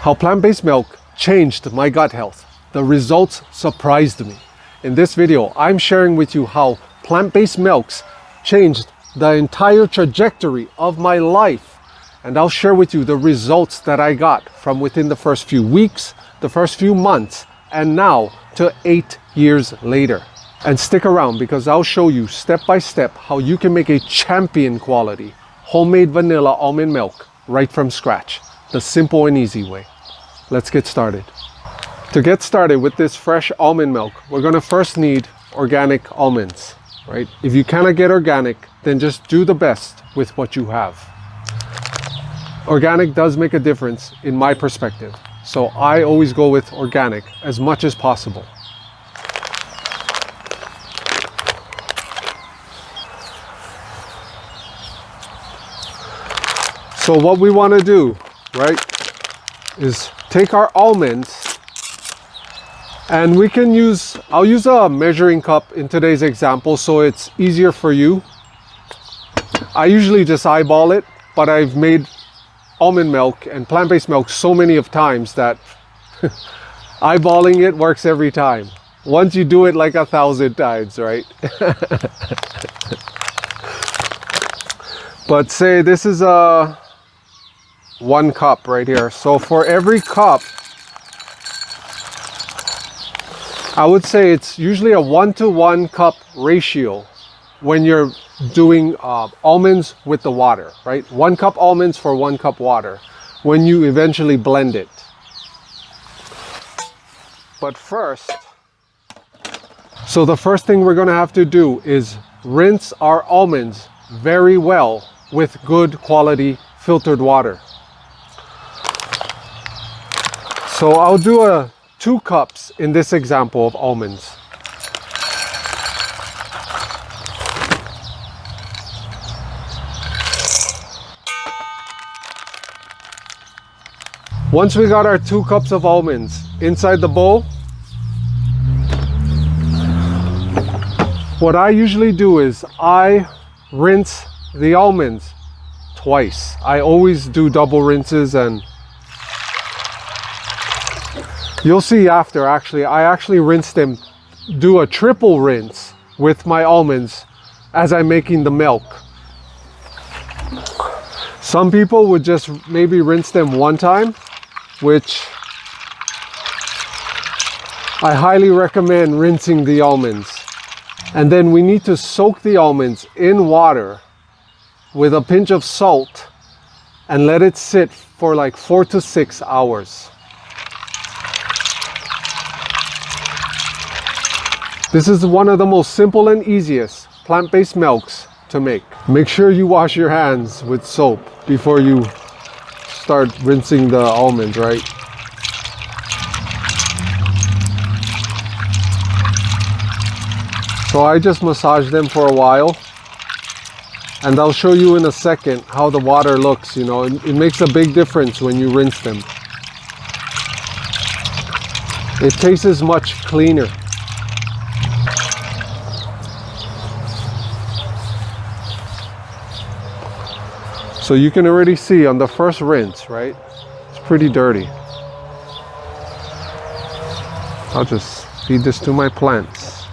how plant-based milk changed my gut health. The results surprised me. In this video, I'm sharing with you how plant-based milks changed the entire trajectory of my life. And I'll share with you the results that I got from within the first few weeks, the first few months, and now to 8 years later. And stick around because I'll show you step by step how you can make a champion quality homemade vanilla almond milk right from scratch. The simple and easy way. Let's get started. To get started with this fresh almond milk, we're going to first need organic almonds, right? If you cannot get organic, then just do the best with what you have. Organic does make a difference in my perspective, so I always go with organic as much as possible. So what we want to do, right, is take our almonds, and we can use, I'll use a measuring cup in today's example so it's easier for you. I usually just eyeball it, but I've made almond milk and plant-based milk so many of times that eyeballing it works every time. Once you do it like 1,000 times, right? But say this is a 1 cup right here. So for every cup, I would say it's usually a 1-to-1 cup ratio when you're doing almonds with the water, right? 1 cup almonds for 1 cup water when you eventually blend it. But first, so the first thing we're going to have to do is rinse our almonds very well with good quality filtered water. So I'll do 2 cups in this example of almonds. Once we got our 2 cups of almonds inside the bowl, what I usually do is I rinse the almonds twice. I always do double rinses, and you'll see after, I actually rinse them, do a triple rinse with my almonds as I'm making the milk. Some people would just maybe rinse them 1 time, which I highly recommend rinsing the almonds. And then we need to soak the almonds in water with a pinch of salt and let it sit for like 4 to 6 hours. This is one of the most simple and easiest plant-based milks to make. Make sure you wash your hands with soap before you start rinsing the almonds, right? So I just massage them for a while, and I'll show you in a second how the water looks. You know, it makes a big difference when you rinse them. It tastes much cleaner. So you can already see on the first rinse, right? It's pretty dirty. I'll just feed this to my plants.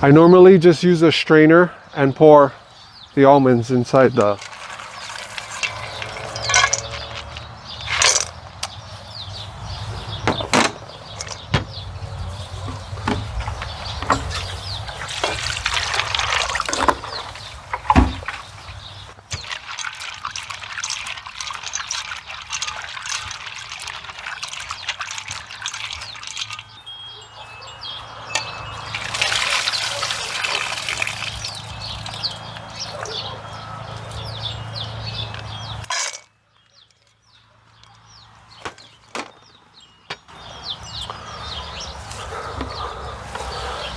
I normally just use a strainer and pour the almonds inside the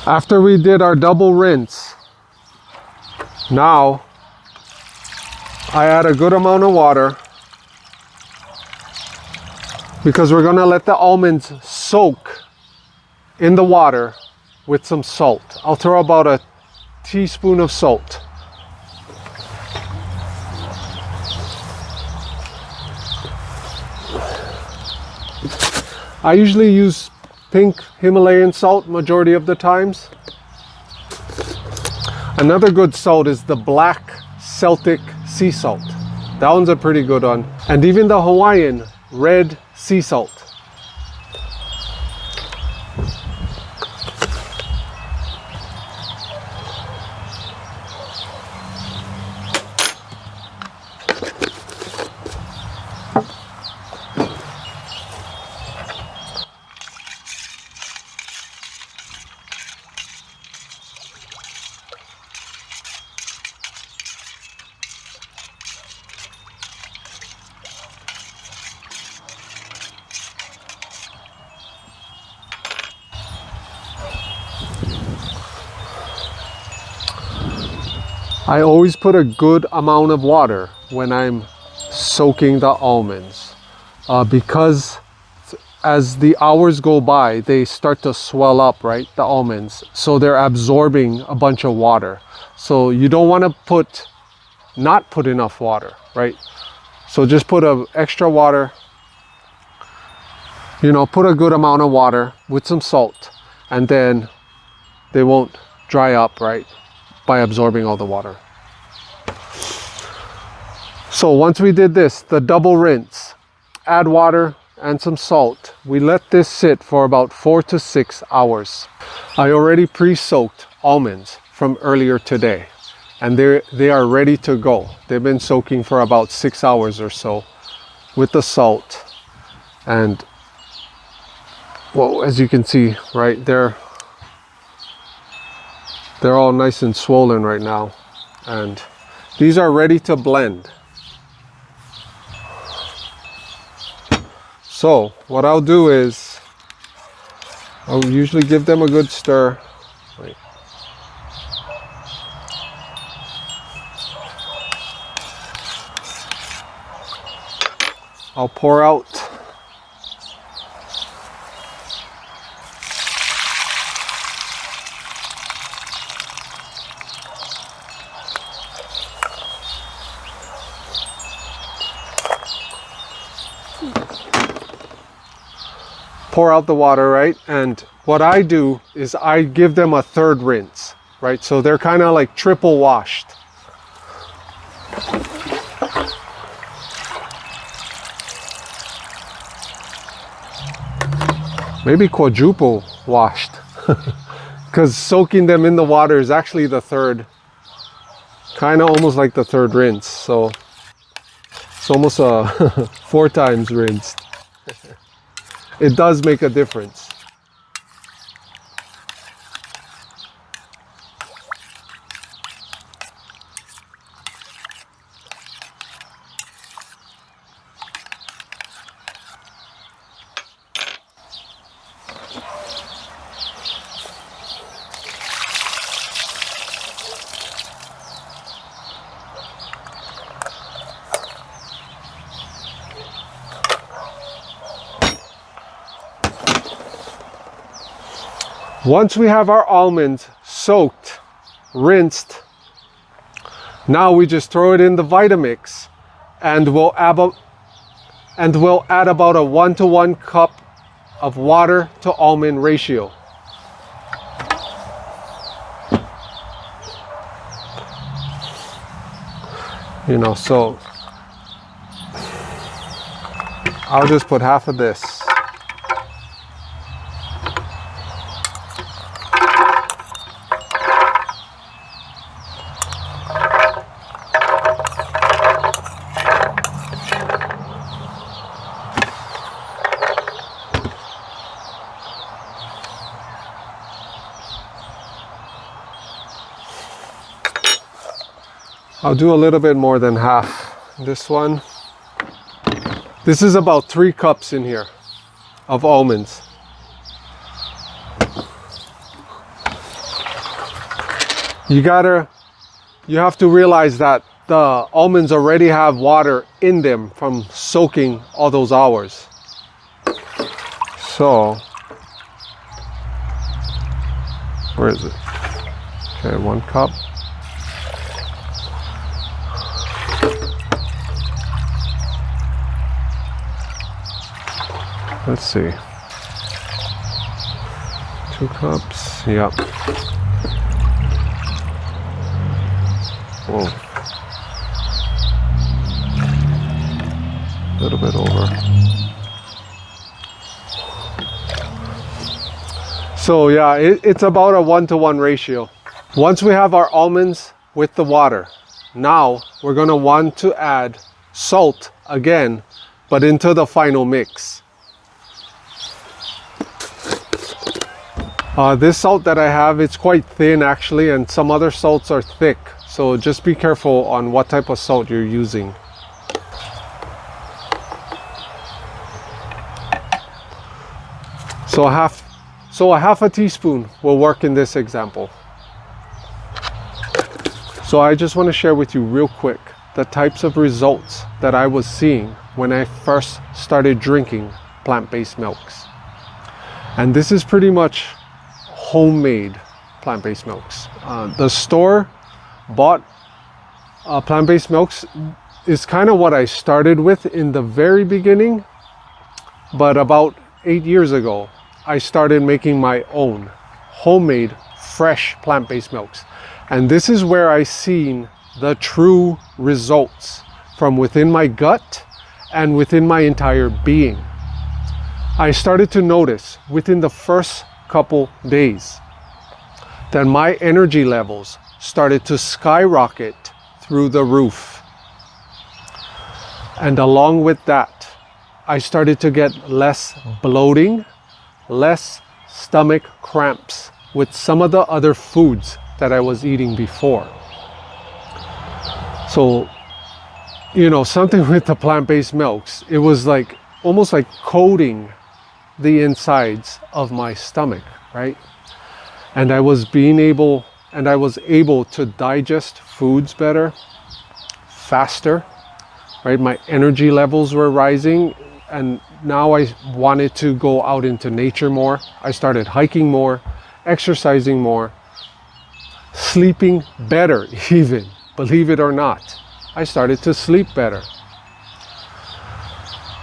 After we did our double rinse, now I add a good amount of water because we're gonna let the almonds soak in the water with some salt. I'll throw about a teaspoon of salt. I usually use pink Himalayan salt majority of the times. Another good salt is the black Celtic sea salt. That one's a pretty good one. And even the Hawaiian red sea salt. I always put a good amount of water when I'm soaking the almonds because as the hours go by, they start to swell up, right? The almonds. So they're absorbing a bunch of water. So you don't want to not put enough water, right? So just put a extra water, you know, put a good amount of water with some salt, and then they won't dry up, right? By absorbing all the water. So once we did this, the double rinse, add water and some salt. We let this sit for about 4 to 6 hours. I already pre-soaked almonds from earlier today, and they are ready to go. They've been soaking for about 6 hours or so with the salt. And well, as you can see, right, they're all nice and swollen right now, and these are ready to blend. So what I'll do is I'll usually give them a good stir. Wait. I'll pour out the water, right? And what I do is I give them a third rinse, right? So they're kind of like triple washed. Maybe quadruple washed, because soaking them in the water is actually the third, kind of almost like the third rinse. So it's almost a 4 times rinsed. It does make a difference. Once we have our almonds soaked, rinsed, now we just throw it in the Vitamix, and we'll add about a 1-to-1 cup of water to almond ratio. You know, so I'll just put half of this. I'll do a little bit more than half. This one. This is about 3 cups in here of almonds. You have to realize that the almonds already have water in them from soaking all those hours. So Where is it? Okay, 1 cup. Let's see. 2 cups. Yep. Whoa. A little bit over. So yeah, it's about a 1-to-1 ratio. Once we have our almonds with the water, now we're gonna want to add salt again, but into the final mix. This salt that I have, it's quite thin actually, and some other salts are thick. So just be careful on what type of salt you're using. So a half a teaspoon will work in this example. So I just want to share with you real quick the types of results that I was seeing when I first started drinking plant-based milks. And this is pretty much homemade plant-based milks. The store bought plant-based milks is kind of what I started with in the very beginning, but about 8 years ago I started making my own homemade fresh plant-based milks, and this is where I seen the true results from within my gut and within my entire being. I started to notice within the first couple days that my energy levels started to skyrocket through the roof. And along with that, I started to get less bloating, less stomach cramps with some of the other foods that I was eating before. So, you know, something with the plant-based milks, it was like almost like coating the insides of my stomach, right? And I was able to digest foods better, faster, right? My energy levels were rising, and now I wanted to go out into nature more. I started hiking more, exercising more, sleeping better even, believe it or not. I started to sleep better.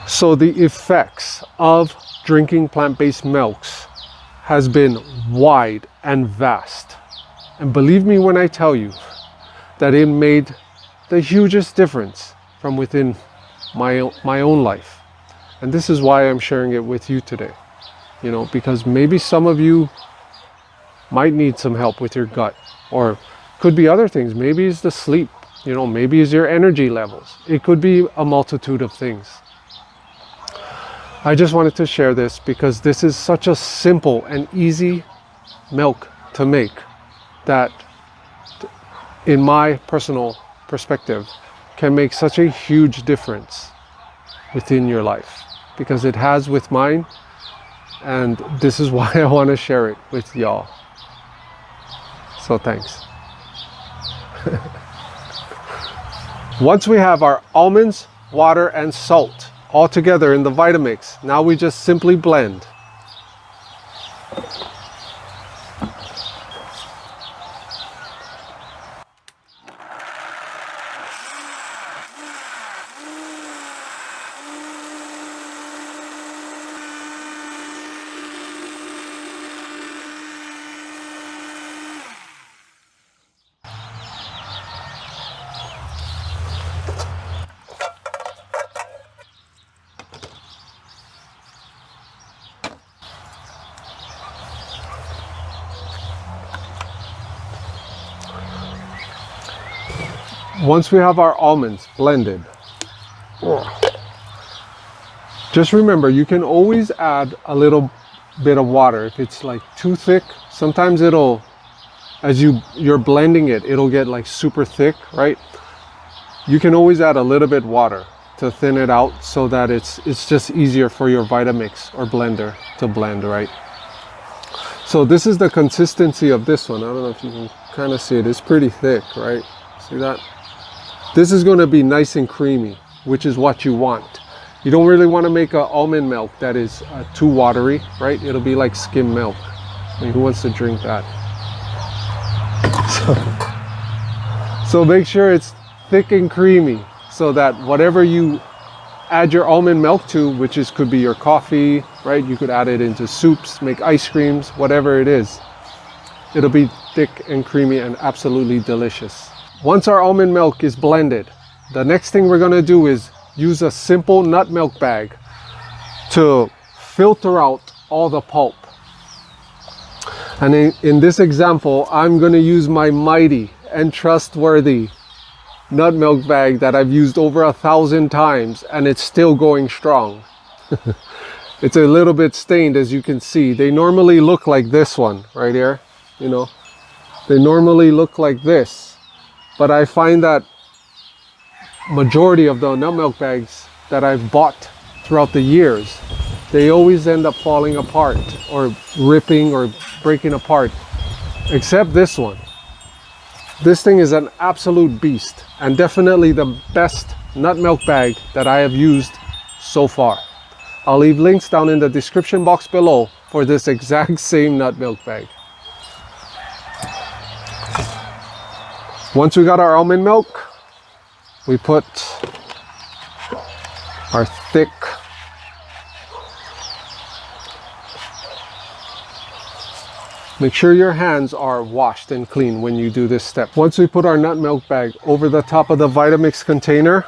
So the effects of drinking plant-based milks has been wide and vast. And believe me when I tell you that it made the hugest difference from within my own life. And this is why I'm sharing it with you today. You know, because maybe some of you might need some help with your gut, or could be other things. Maybe it's the sleep, you know, maybe it's your energy levels. It could be a multitude of things. I just wanted to share this because this is such a simple and easy milk to make that, in my personal perspective, can make such a huge difference within your life, because it has with mine, and this is why I want to share it with y'all. So thanks. Once we have our almonds, water, and salt all together in the Vitamix, now we just simply blend. Once we have our almonds blended, just remember, you can always add a little bit of water. If it's like too thick, sometimes it'll, as you're blending it, it'll get like super thick, right? You can always add a little bit water to thin it out so that it's just easier for your Vitamix or blender to blend, right? So this is the consistency of this one. I don't know if you can kind of see it. It's pretty thick, right? See that? This is going to be nice and creamy, which is what you want. You don't really want to make an almond milk that is too watery, right? It'll be like skim milk. I mean, who wants to drink that? So make sure it's thick and creamy so that whatever you add your almond milk to, which is could be your coffee, right? You could add it into soups, make ice creams, whatever it is. It'll be thick and creamy and absolutely delicious. Once our almond milk is blended, the next thing we're gonna do is use a simple nut milk bag to filter out all the pulp. And in this example, I'm gonna use my mighty and trustworthy nut milk bag that I've used over 1,000 times, and it's still going strong. It's a little bit stained, as you can see. They normally look like this one right here, you know. They normally look like this, but I find that majority of the nut milk bags that I've bought throughout the years, they always end up falling apart or ripping or breaking apart, except this one. This thing is an absolute beast and definitely the best nut milk bag that I have used so far. I'll leave links down in the description box below for this exact same nut milk bag. Once we got our almond milk, we put our thick Make sure your hands are washed and clean when you do this step. Once we put our nut milk bag over the top of the Vitamix container,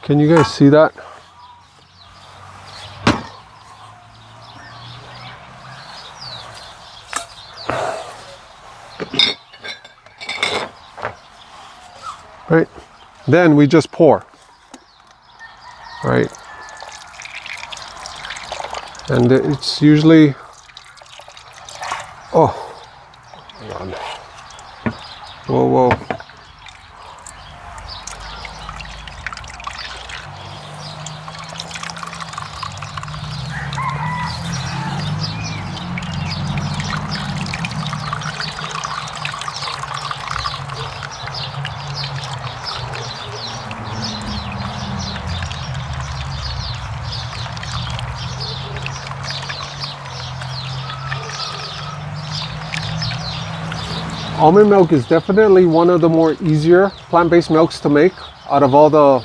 can you guys see that? Right? Then we just pour. Right? And it's usually, oh, hang on. Whoa, whoa. Almond milk is definitely one of the more easier plant-based milks to make out of all the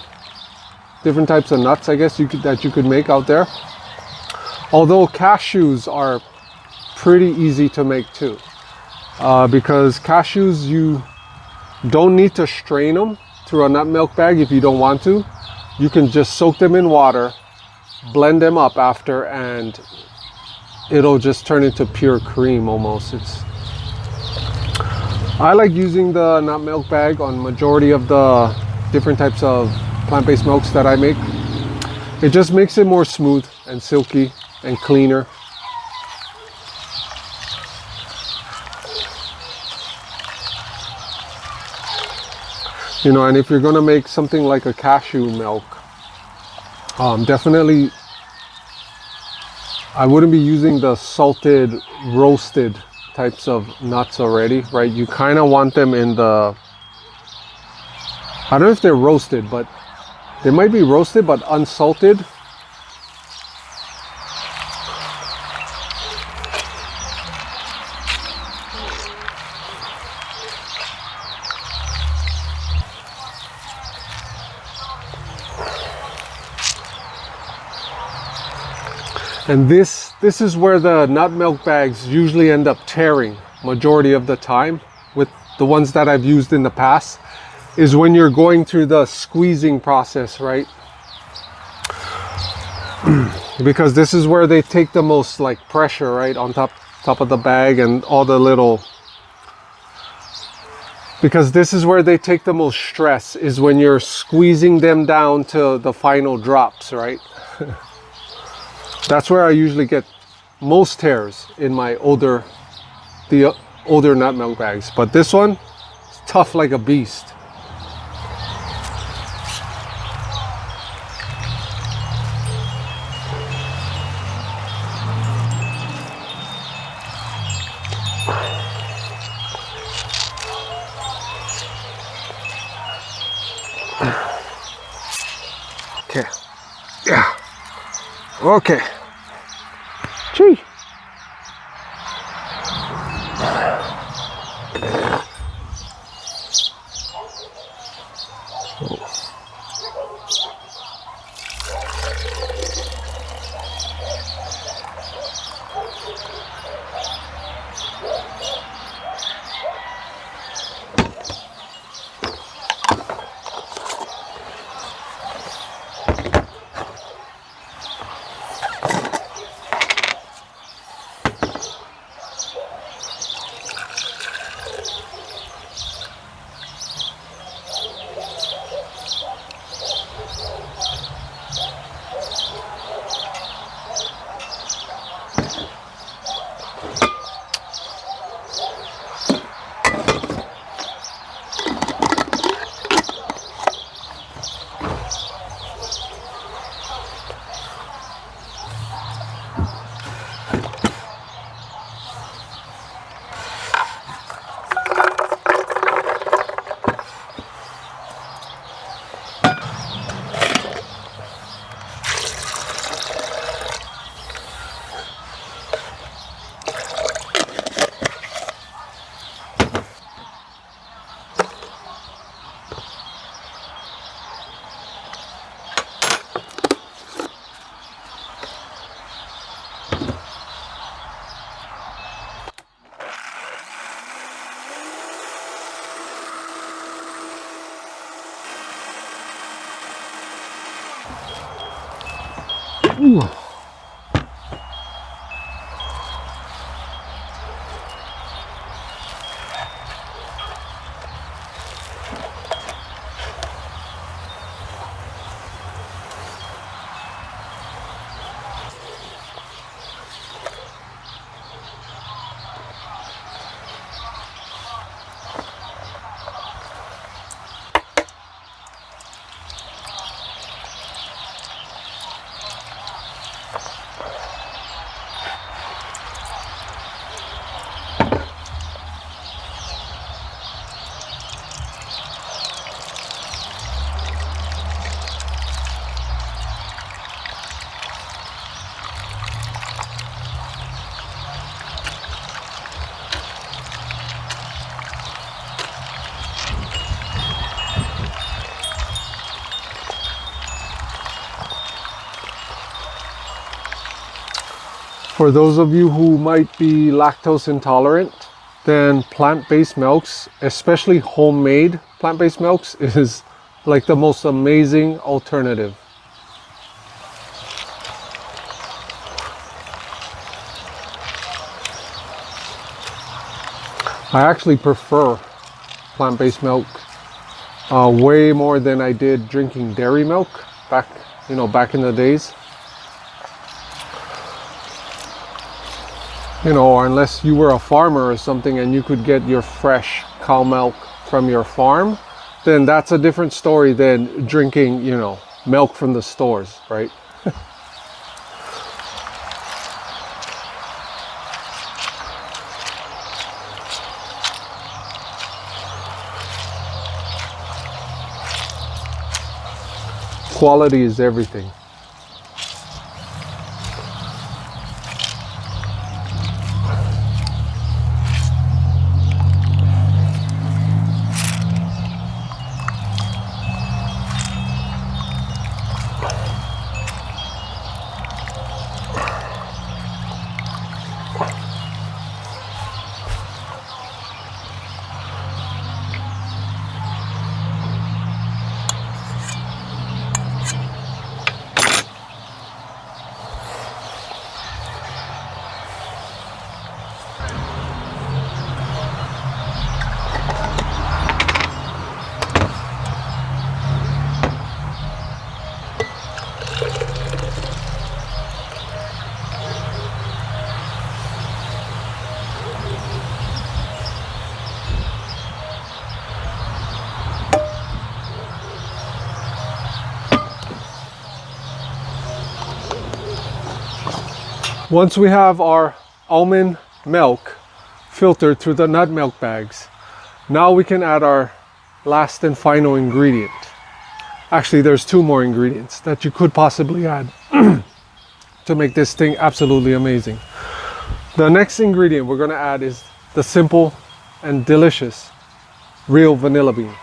different types of nuts, I guess that you could make out there. Although cashews are pretty easy to make too, because cashews, you don't need to strain them through a nut milk bag if you don't want to. You can just soak them in water, blend them up after, and it'll just turn into pure cream almost. I like using the nut milk bag on majority of the different types of plant-based milks that I make. It just makes it more smooth and silky and cleaner. You know, and if you're gonna make something like a cashew milk, definitely I wouldn't be using the salted, roasted types of nuts already, right? You kind of want them in the, I don't know if they're roasted, but they might be roasted but unsalted. And this is where the nut milk bags usually end up tearing majority of the time with the ones that I've used in the past, is when you're going through the squeezing process, right? Because this is where they take the most like pressure, right, on top of the bag and all the little, because this is where they take the most stress, is when you're squeezing them down to the final drops, right? That's where I usually get most tears in my older nut milk bags. But this one is tough like a beast. Okay. Yeah. Okay. Gee. Ooh. For those of you who might be lactose intolerant, then plant-based milks, especially homemade plant-based milks, is like the most amazing alternative. I actually prefer plant-based milk way more than I did drinking dairy milk back in the days. Or unless you were a farmer or something and you could get your fresh cow milk from your farm, then that's a different story than drinking, milk from the stores, right? Quality is everything. Once we have our almond milk filtered through the nut milk bags, now we can add our last and final ingredient. Actually, there's 2 more ingredients that you could possibly add to make this thing absolutely amazing. The next ingredient we're going to add is the simple and delicious real vanilla bean.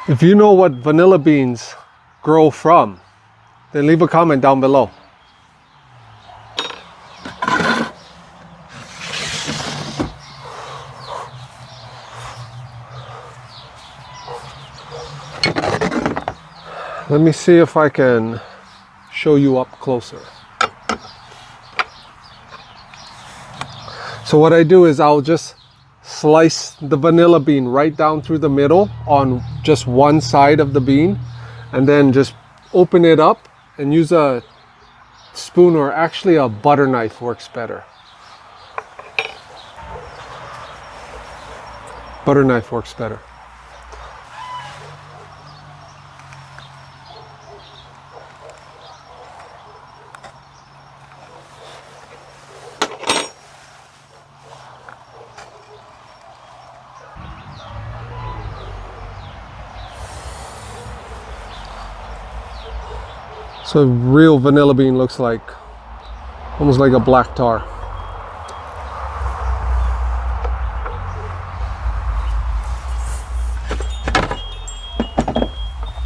If you know what vanilla beans grow from, then leave a comment down below. Let me see if I can show you up closer. So what I do is I'll just slice the vanilla bean right down through the middle on just one side of the bean, and then just open it up and use a spoon, or actually a butter knife works better. Butter knife works better. So real vanilla bean looks like, almost like a black tar.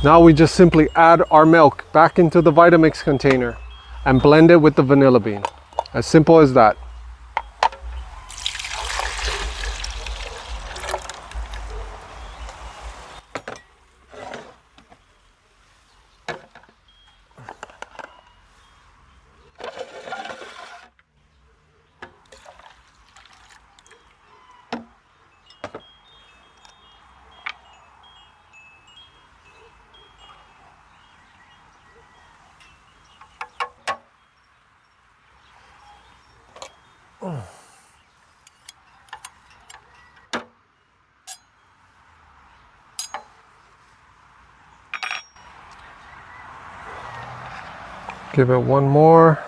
Now we just simply add our milk back into the Vitamix container and blend it with the vanilla bean. As simple as that. Give it one more.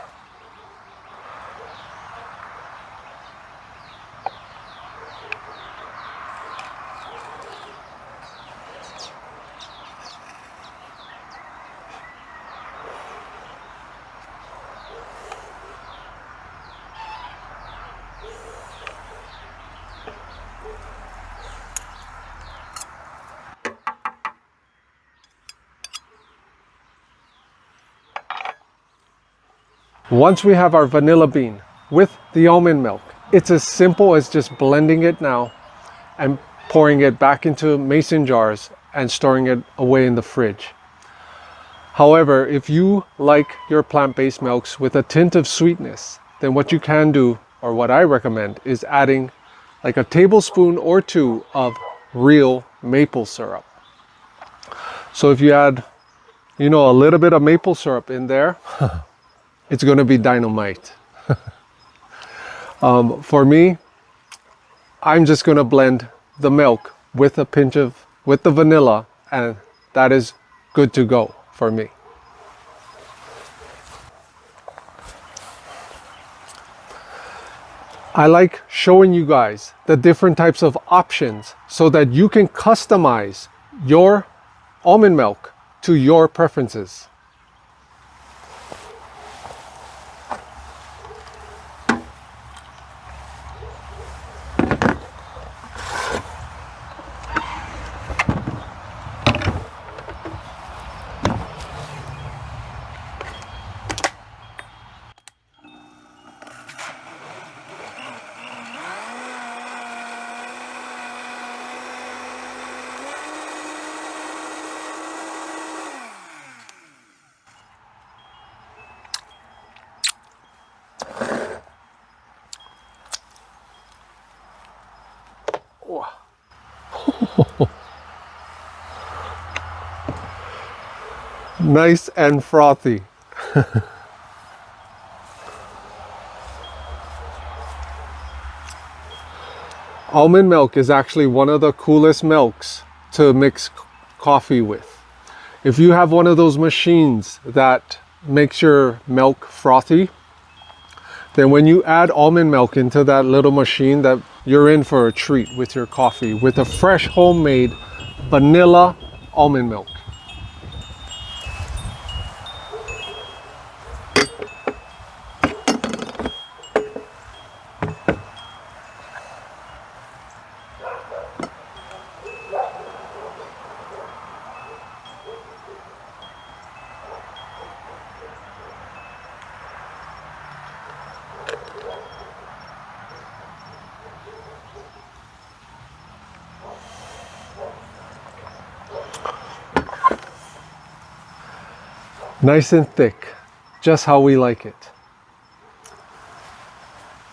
Once we have our vanilla bean with the almond milk, it's as simple as just blending it now and pouring it back into mason jars and storing it away in the fridge. However, if you like your plant-based milks with a tint of sweetness, then what you can do, or what I recommend, is adding like a tablespoon or two of real maple syrup. So if you add, a little bit of maple syrup in there, it's going to be dynamite. For me, I'm just going to blend the milk with the vanilla, and that is good to go for me. I like showing you guys the different types of options so that you can customize your almond milk to your preferences. Nice and frothy. Almond milk is actually one of the coolest milks to mix coffee with. If you have one of those machines that makes your milk frothy, then when you add almond milk into that little machine, that you're in for a treat with your coffee with a fresh homemade vanilla almond milk. Nice and thick, just how we like it.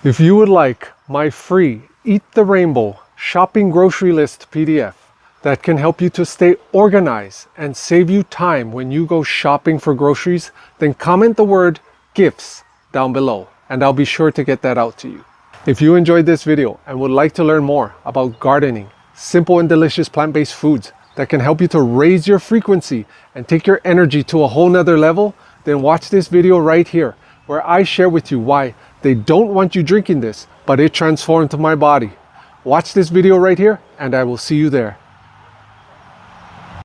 If you would like my free Eat the Rainbow shopping grocery list PDF that can help you to stay organized and save you time when you go shopping for groceries, then comment the word gifts down below and I'll be sure to get that out to you. If you enjoyed this video and would like to learn more about gardening, simple and delicious plant-based foods that can help you to raise your frequency and take your energy to a whole nother level, then watch this video right here where I share with you why they don't want you drinking this, but it transformed my body. Watch this video right here and I will see you there.